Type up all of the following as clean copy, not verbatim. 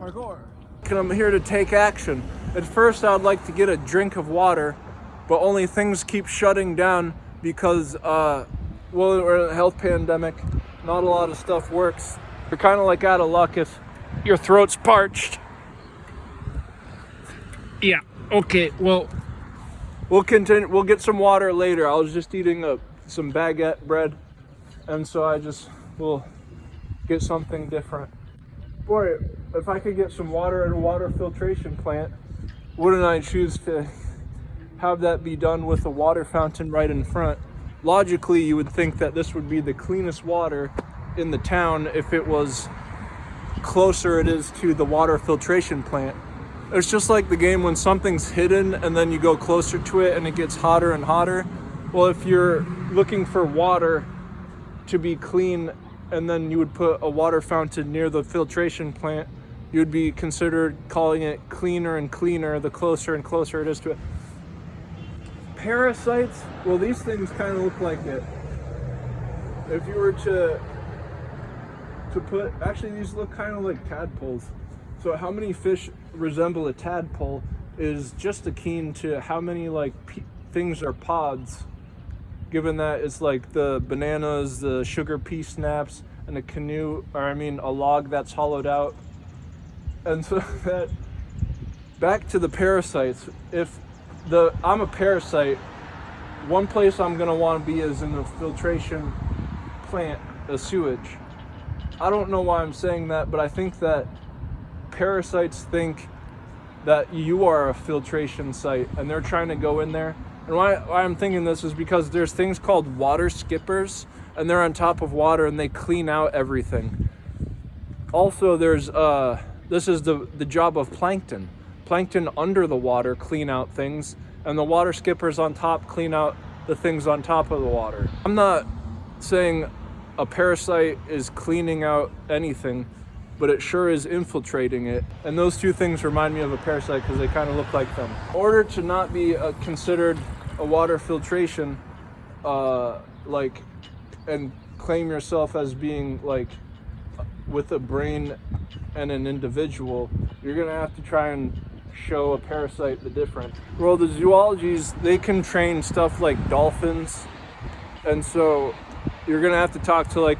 Parkour. I'm here to take action. At first, I'd like to get a drink of water, but only things keep shutting down because, well, we're in a health pandemic. Not a lot of stuff works. You're kind of like out of luck if your throat's parched. Yeah, okay, well, we'll continue. We'll get some water later. I was just eating some baguette bread, and so I just will get something different. Boy, if I could get some water at a water filtration plant, wouldn't I choose to have that be done with a water fountain right in front? Logically, you would think that this would be the cleanest water in the town if it was closer it is to the water filtration plant. It's just like the game when something's hidden and then you go closer to it and it gets hotter and hotter. Well, if you're looking for water to be clean and then you would put a water fountain near the filtration plant, you'd be considered calling it cleaner and cleaner the closer and closer it is to it. Parasites, well, these things kind of look like it. If you were to put, actually these look kind of like tadpoles. So how many fish resemble a tadpole is just akin to how many like things are pods, given that it's like the bananas, the sugar pea snaps, and a canoe, or I mean a log that's hollowed out. And so that, back to the parasites, if I'm a parasite, one place I'm gonna want to be is in the filtration plant, a sewage. I don't know why I'm saying that, but I think that parasites think that you are a filtration site and they're trying to go in there. And why I'm thinking this is because there's things called water skippers, and they're on top of water and they clean out everything. Also, there's this is the job of plankton. Plankton under the water clean out things, and the water skippers on top clean out the things on top of the water. I'm not saying a parasite is cleaning out anything, but it sure is infiltrating it. And those two things remind me of a parasite because they kind of look like them. In order to not be considered a water filtration, and claim yourself as being like with a brain and an individual, you're gonna have to try and show a parasite the difference. Well, the zoologies, they can train stuff like dolphins, and so you're gonna have to talk to like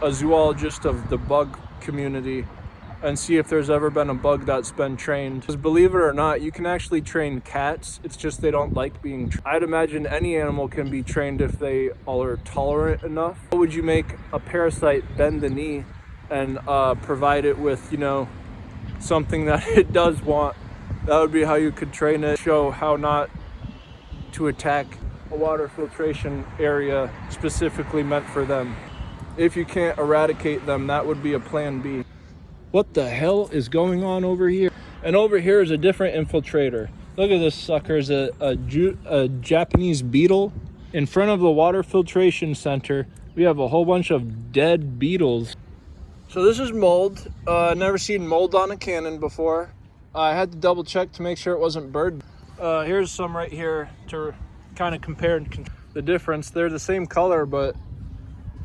a zoologist of the bug community and see if there's ever been a bug that's been trained. Because believe it or not, you can actually train cats. It's just they don't like being trained. I'd imagine any animal can be trained if they are tolerant enough. How would you make a parasite bend the knee and provide it with, you know, something that it does want? That would be how you could train it, show how not to attack a water filtration area specifically meant for them. If you can't eradicate them, that would be a plan B. What the hell is going on over here? And over here is a different infiltrator. Look at this sucker, is a Japanese beetle. In front of the water filtration center, we have a whole bunch of dead beetles. So this is mold. Never seen mold on a cannon before. I had to double check to make sure it wasn't bird. Here's some right here to kind of compare the difference. They're the same color, but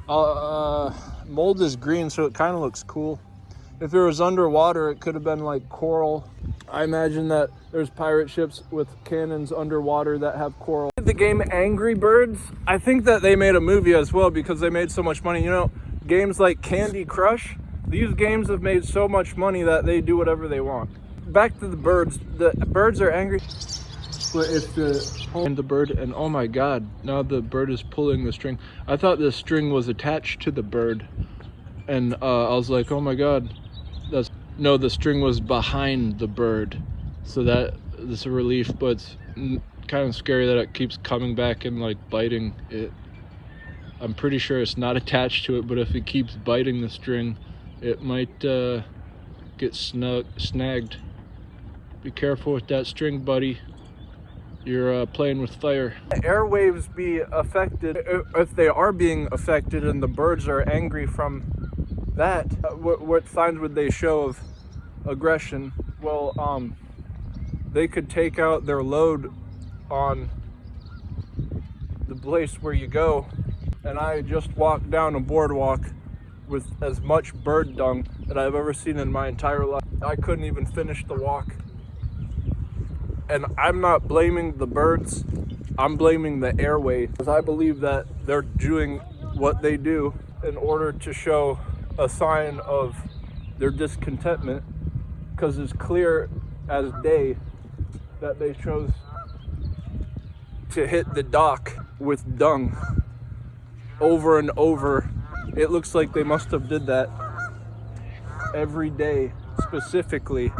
mold is green, so it kind of looks cool. If it was underwater, it could have been like coral. I imagine that there's pirate ships with cannons underwater that have coral. The game Angry Birds, I think that they made a movie as well because they made so much money. You know, games like Candy Crush, these games have made so much money that they do whatever they want. Back to the birds are angry. But if the bird, and oh my god, now the bird is pulling the string. I thought the string was attached to the bird, and I was like, oh my god, no, the string was behind the bird. So that is a relief, but it's kind of scary that it keeps coming back and like biting it. I'm pretty sure it's not attached to it, but if it keeps biting the string, it might get snagged. Be careful with that string, buddy. You're playing with fire. Airwaves be affected, if they are being affected and the birds are angry from that, what signs would they show of aggression? Well, they could take out their load on the place where you go. And I just walked down a boardwalk with as much bird dung that I've ever seen in my entire life. I couldn't even finish the walk. And I'm not blaming the birds, I'm blaming the airway, because I believe that they're doing what they do in order to show a sign of their discontentment, because it's clear as day that they chose to hit the dock with dung over and over. It looks like they must have did that every day, specifically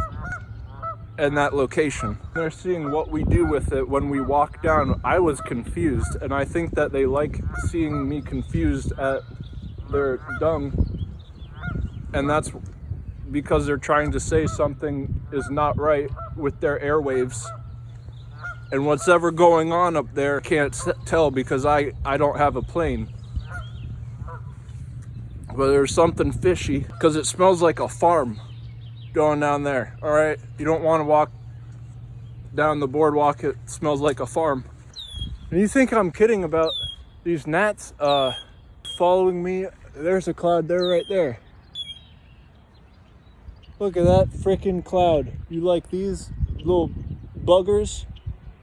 in that location. They're seeing what we do with it when we walk down. I was confused, and I think that they like seeing me confused at their dung, and that's because they're trying to say something is not right with their airwaves. And what's ever going on up there, can't tell because I don't have a plane. But there's something fishy, because it smells like a farm going down there. All right, you don't want to walk down the boardwalk, it smells like a farm. And you think I'm kidding about these gnats following me? There's a cloud there, right there. Look at that freaking cloud. You like these little buggers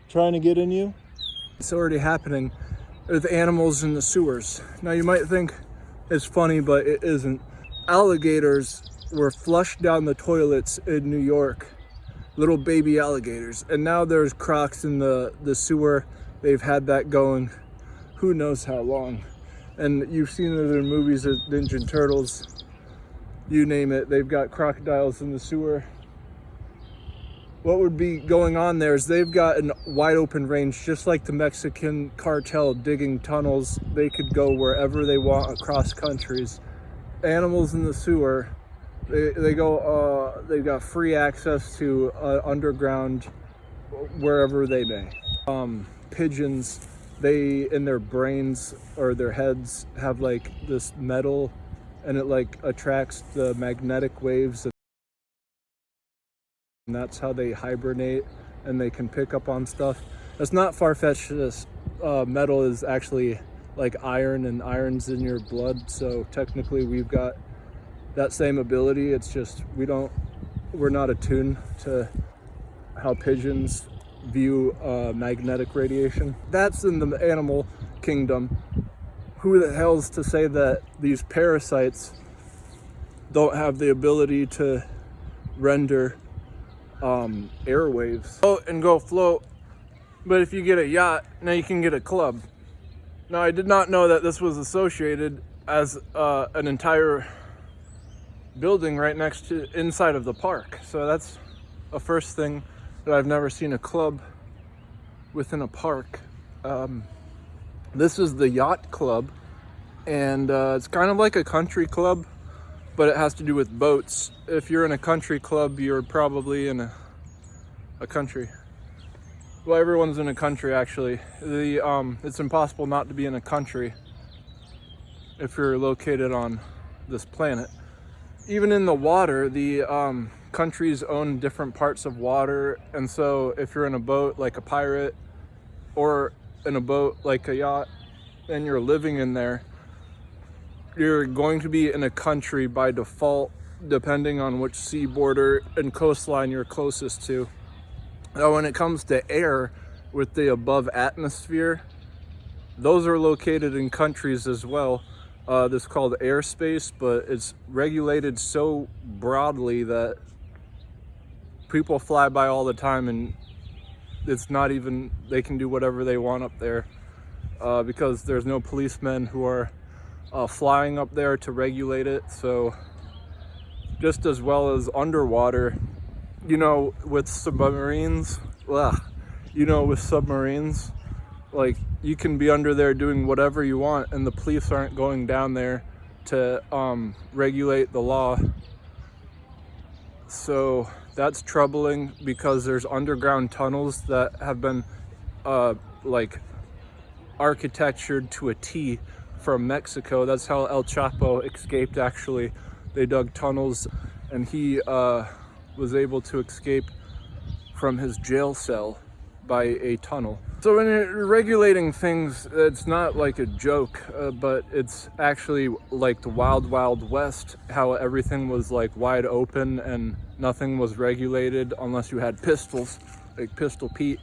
trying to get in you? It's already happening with animals in the sewers. Now you might think it's funny, but it isn't. Alligators were flushed down the toilets in New York, little baby alligators, and now there's crocs in the sewer. They've had that going who knows how long. And you've seen it in movies of Ninja Turtles, you name it, they've got crocodiles in the sewer. What would be going on there is they've got a wide open range, just like the Mexican cartel digging tunnels. They could go wherever they want across countries. Animals in the sewer, they go, they've got free access to underground wherever they may. Pigeons, they in their brains or their heads have like this metal, and it like attracts the magnetic waves, and that's how they hibernate, and they can pick up on stuff. It's not far-fetched. This metal is actually like iron, and iron's in your blood, so technically we've got that same ability. It's just we're not attuned to how pigeons view magnetic radiation. That's in the animal kingdom. Who the hell's to say that these parasites don't have the ability to render airwaves? Float and go float, but if you get a yacht, now you can get a club. Now, I did not know that this was associated as an entire building right next to inside of the park. So that's a first thing, that I've never seen a club within a park. This is the yacht club, and it's kind of like a country club, but it has to do with boats. If you're in a country club, you're probably in a country. Well, everyone's in a country, actually. It's impossible not to be in a country if you're located on this planet. Even in the water, the countries own different parts of water, and so if you're in a boat like a pirate, or in a boat like a yacht, and you're living in there, you're going to be in a country by default, depending on which sea border and coastline you're closest to. Now, when it comes to air, with the above atmosphere, those are located in countries as well. This is called airspace, but it's regulated so broadly that people fly by all the time, and it's not even, they can do whatever they want up there, because there's no policemen who are flying up there to regulate it. So just as well as underwater, with submarines, like, you can be under there doing whatever you want, and the police aren't going down there to regulate the law. So that's troubling, because there's underground tunnels that have been like architectured to a T from Mexico. That's how El Chapo escaped, actually. They dug tunnels, and he was able to escape from his jail cell by a tunnel. So when you're regulating things, it's not like a joke, but it's actually like the wild, wild west, how everything was like wide open and nothing was regulated unless you had pistols, like Pistol Pete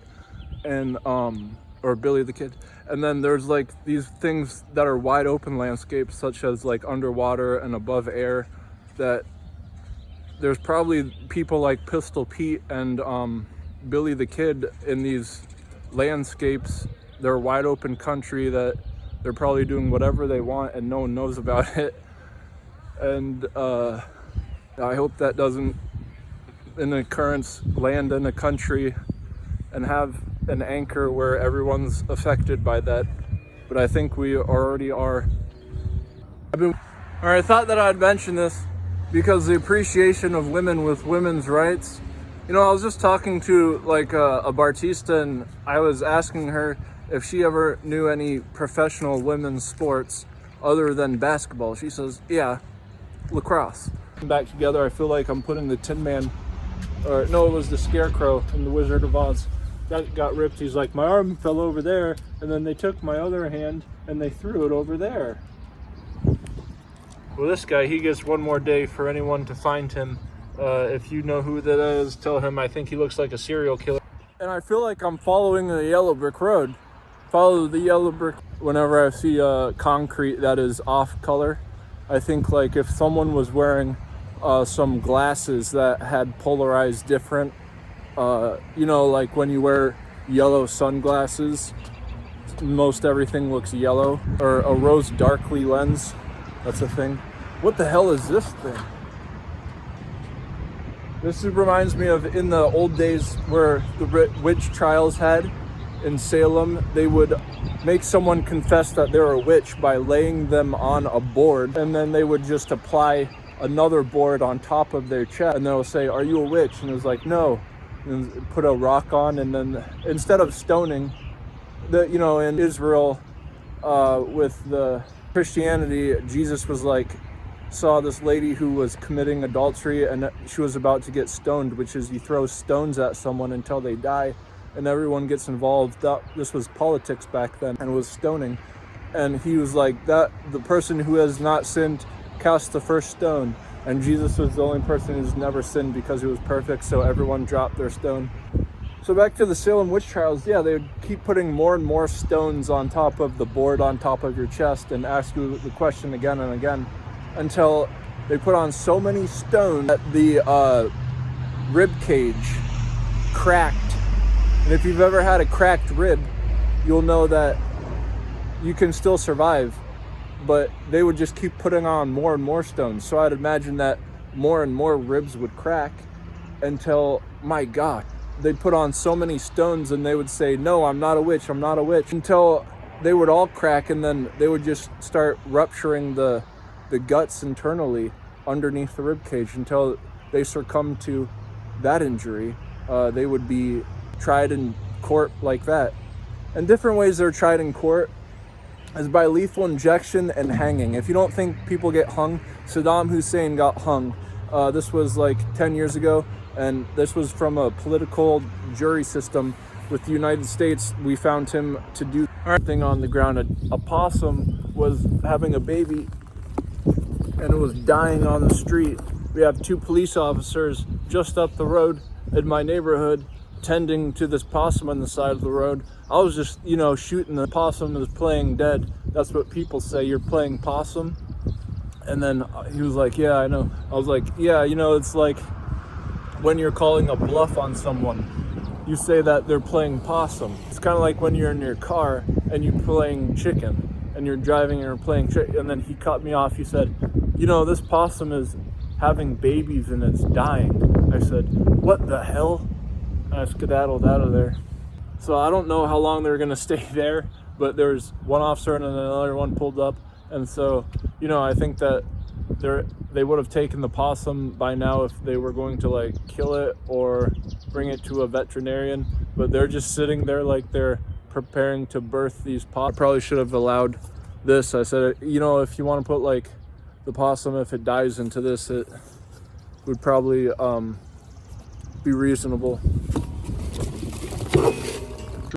and or Billy the Kid. And then there's like these things that are wide open landscapes, such as like underwater and above air, that there's probably people like Pistol Pete and Billy the Kid in these landscapes. They're a wide open country that they're probably doing whatever they want and no one knows about it. And I hope that doesn't, an occurrence, land in a country and have an anchor where everyone's affected by that. But I think we already are. I thought that I'd mention this because the appreciation of women with women's rights. You know, I was just talking to like a Bartista, and I was asking her if she ever knew any professional women's sports other than basketball. She says, yeah, lacrosse. Back together, I feel like I'm putting the Tin Man, or no, it was the Scarecrow in The Wizard of Oz. That got ripped. He's like, my arm fell over there, and then they took my other hand and they threw it over there. Well, this guy, he gets one more day for anyone to find him. If you know who that is, tell him I think he looks like a serial killer. And I feel like I'm following the yellow brick road. Follow the yellow brick whenever I see concrete that is off color. I think like if someone was wearing some glasses that had polarized different, you know, like when you wear yellow sunglasses, most everything looks yellow. Or a rose darkly lens, that's a thing. What the hell is this thing? This reminds me of in the old days where the witch trials had in Salem. They would make someone confess that they're a witch by laying them on a board, and then they would just apply another board on top of their chest, and they'll say, are you a witch? And it was like, no. And put a rock on, and then instead of stoning, you know, in Israel with the Christianity, Jesus was like, saw this lady who was committing adultery and she was about to get stoned, which is you throw stones at someone until they die and everyone gets involved. This was politics back then, and was stoning. And he was like, that the person who has not sinned cast the first stone. And Jesus was the only person who's never sinned because he was perfect, so everyone dropped their stone. So back to the Salem witch trials, yeah, they would keep putting more and more stones on top of the board on top of your chest and ask you the question again and again, until they put on so many stones that the rib cage cracked. And if you've ever had a cracked rib, you'll know that you can still survive, but they would just keep putting on more and more stones. So I'd imagine that more and more ribs would crack until, my God, they'd put on so many stones and they would say, no, I'm not a witch, I'm not a witch, until they would all crack, and then they would just start rupturing the guts internally underneath the rib cage until they succumb to that injury. They would be tried in court like that. And different ways they're tried in court is by lethal injection and hanging. If you don't think people get hung, Saddam Hussein got hung. This was like 10 years ago, and this was from a political jury system with the United States. We found him to do thing on the ground. A possum was having a baby and it was dying on the street. We have 2 police officers just up the road in my neighborhood tending to this possum on the side of the road. I was just, you know, shooting. The possum is playing dead. That's what people say, you're playing possum. And then he was like, yeah, I know. I was like, yeah, you know, it's like when you're calling a bluff on someone, you say that they're playing possum. It's kind of like when you're in your car and you're playing chicken and you're driving and you're playing chicken. And then he cut me off. He said, you know, this possum is having babies and it's dying. I said, what the hell? I skedaddled out of there. So I don't know how long they're gonna stay there, but there's one officer and another one pulled up. And so, you know, I think that they would have taken the possum by now if they were going to like kill it or bring it to a veterinarian, but they're just sitting there like they're preparing to birth these possums. I probably should have allowed this. I said, you know, if you want to put like the possum, if it dies into this, it would probably be reasonable.